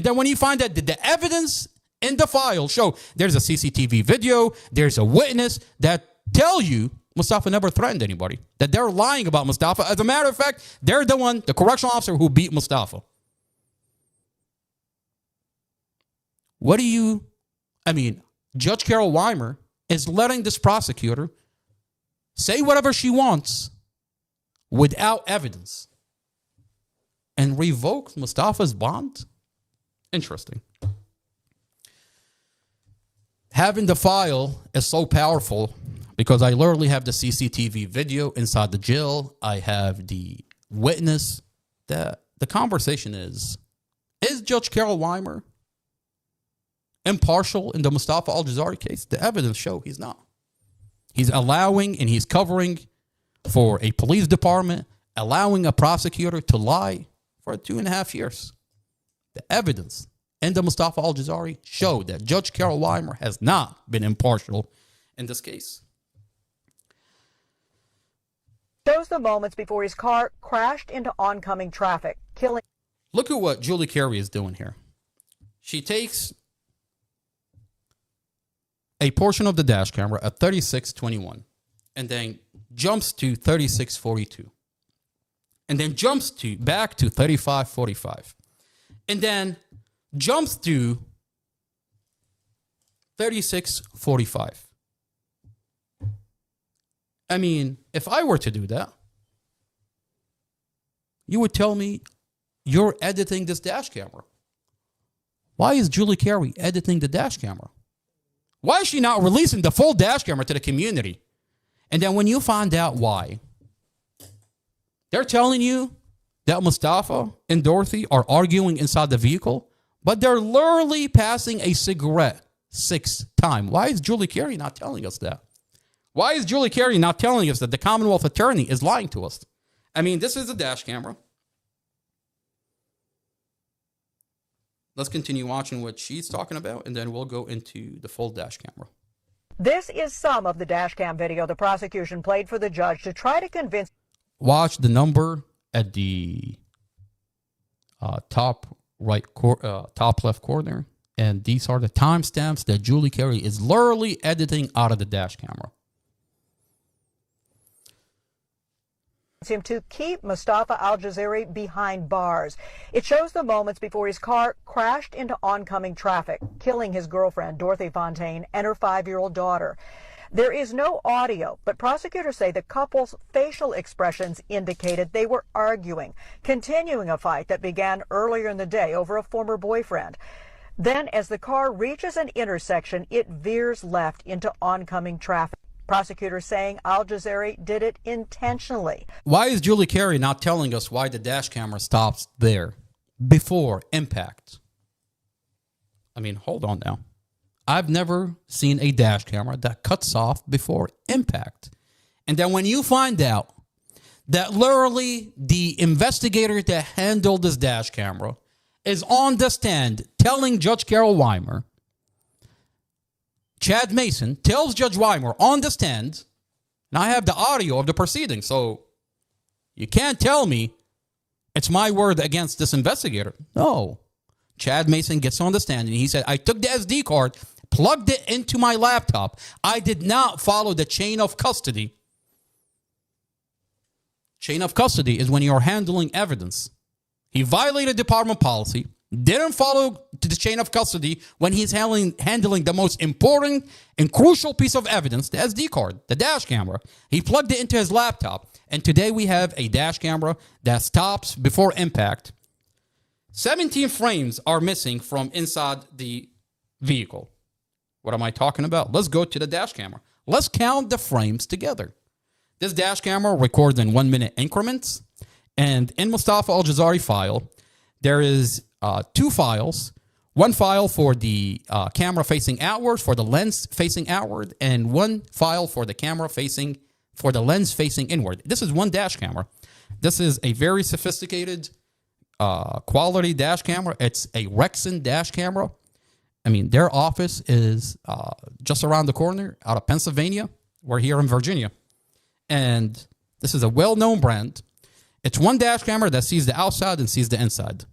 then when you find that the evidence in the file show there's a CCTV video, there's a witness that tell you Mustafa never threatened anybody, that they're lying about Mustafa. As a matter of fact, they're the correctional officer who beat Mustafa. Judge Carol Weimer is letting this prosecutor say whatever she wants without evidence and revoke Mustafa's bond? Interesting. Having the file is so powerful because I literally have the CCTV video inside the jail. I have the witness. The conversation is Judge Carol Weimer impartial in the Mustafa Aljazairy case? The evidence show he's not. He's allowing and he's covering for a police department, allowing a prosecutor to lie for 2.5 years. The evidence in the Mustafa Aljazairy show that Judge Carol Weimer has not been impartial in this case. Shows the moments before his car crashed into oncoming traffic, killing. Look at what Julie Carey is doing here. She takes a portion of the dash camera at 36:21 and then jumps to 36:42 and then jumps back to 35:45 and then jumps to 36:45. I mean, if I were to do that, you would tell me you're editing this dash camera. Why is Julie Carey editing the dash camera? Why is she not releasing the full dash camera to the community? And then when you find out why, they're telling you that Mustafa and Dorothy are arguing inside the vehicle, but they're literally passing a cigarette 6 times. Why is Julie Carey not telling us that? Why is Julie Carey not telling us that the Commonwealth Attorney is lying to us? I mean, this is a dash camera. Let's continue watching what she's talking about, and then we'll go into the full dash camera. This is some of the dash cam video the prosecution played for the judge to try to convince. Watch the number at the top left corner, and these are the timestamps that Julie Carey is literally editing out of the dash camera. Him to keep Mustafa Aljazairy behind bars. It shows the moments before his car crashed into oncoming traffic, killing his girlfriend, Dorothy Fontaine, and her 5-year-old daughter. There is no audio, but prosecutors say the couple's facial expressions indicated they were arguing, continuing a fight that began earlier in the day over a former boyfriend. Then, as the car reaches an intersection, it veers left into oncoming traffic. Prosecutors saying Aljazairy did it intentionally. Why is Julie Carey not telling us why the dash camera stops there before impact? I mean, hold on now. I've never seen a dash camera that cuts off before impact. And then when you find out that literally the investigator that handled this dash camera is on the stand telling Judge Carol Weimer, Chad Mason tells Judge Weimer on the stand, and I have the audio of the proceeding, so you can't tell me it's my word against this investigator. No. Chad Mason gets on the stand, and he said, I took the SD card, plugged it into my laptop. I did not follow the chain of custody. Chain of custody is when you're handling evidence. He violated department policy, didn't follow to the chain of custody when he's handling the most important and crucial piece of evidence, the SD card, the dash camera. He plugged it into his laptop, and today we have a dash camera that stops before impact. 17 frames are missing from inside the vehicle. What am I talking about? Let's go to the dash camera. Let's count the frames together. This dash camera records in 1-minute increments, and in Mustafa Aljazairy file, there is 2 files. One file for the camera facing outward, for the lens facing outward, and one file for the lens facing inward. This is one dash camera. This is a very sophisticated quality dash camera. It's a Rexon dash camera. I mean, their office is just around the corner out of Pennsylvania. We're here in Virginia. And this is a well-known brand. It's one dash camera that sees the outside and sees the inside.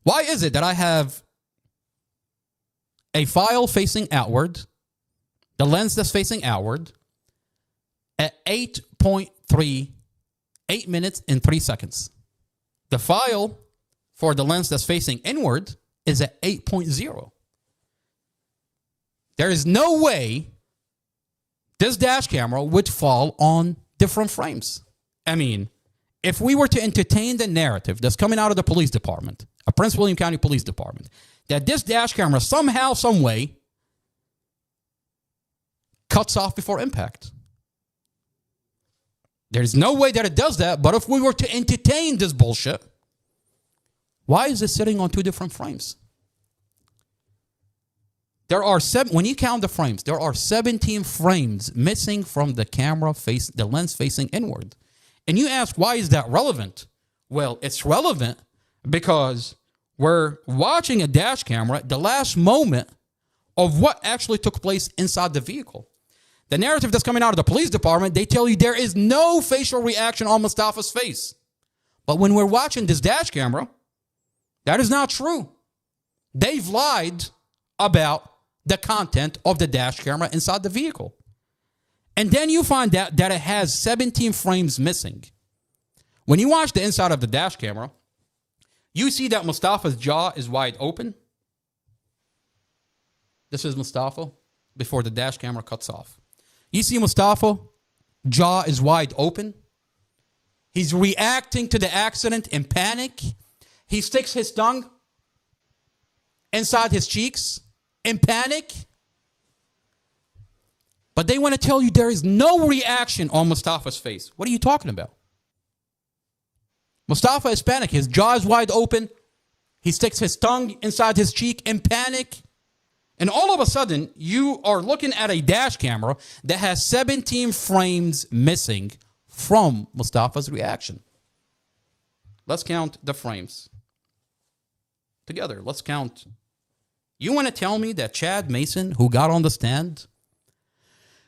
Why is it that I have a file facing outward, the lens that's facing outward, at 8.3, 8 minutes and 3 seconds? The file for the lens that's facing inward is at 8.0. There is no way this dash camera would fall on different frames. I mean, if we were to entertain the narrative that's coming out of the police department, a Prince William County Police Department, that this dash camera somehow, some way cuts off before impact. There's no way that it does that, but if we were to entertain this bullshit, why is it sitting on two different frames? There are when you count the frames, there are 17 frames missing from the the lens facing inward. And you ask, why is that relevant? Well, it's relevant because we're watching a dash camera at the last moment of what actually took place inside the vehicle. The narrative that's coming out of the police department, they tell you there is no facial reaction on Mustafa's face. But when we're watching this dash camera, that is not true. They've lied about the content of the dash camera inside the vehicle. And then you find out that it has 17 frames missing. When you watch the inside of the dash camera, you see that Mustafa's jaw is wide open. This is Mustafa before the dash camera cuts off. You see Mustafa, jaw is wide open. He's reacting to the accident in panic. He sticks his tongue inside his cheeks in panic. But they want to tell you there is no reaction on Mustafa's face. What are you talking about? Mustafa is panic. His jaw is wide open. He sticks his tongue inside his cheek in panic. And all of a sudden, you are looking at a dash camera that has 17 frames missing from Mustafa's reaction. Let's count the frames together. Let's count. You want to tell me that Chad Mason, who got on the stand,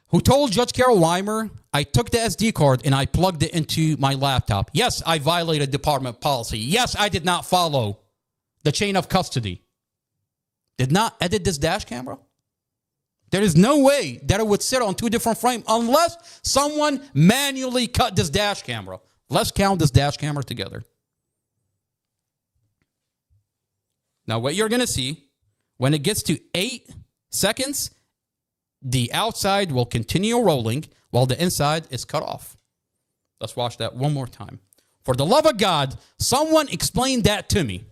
who told Judge Carol Weimer, I took the SD card and I plugged it into my laptop. Yes, I violated department policy. Yes, I did not follow the chain of custody. Did not edit this dash camera? There is no way that it would sit on two different frames unless someone manually cut this dash camera. Let's count this dash camera together. Now, what you're going to see, when it gets to 8 seconds, the outside will continue rolling while the inside is cut off. Let's watch that one more time. For the love of God, someone explain that to me.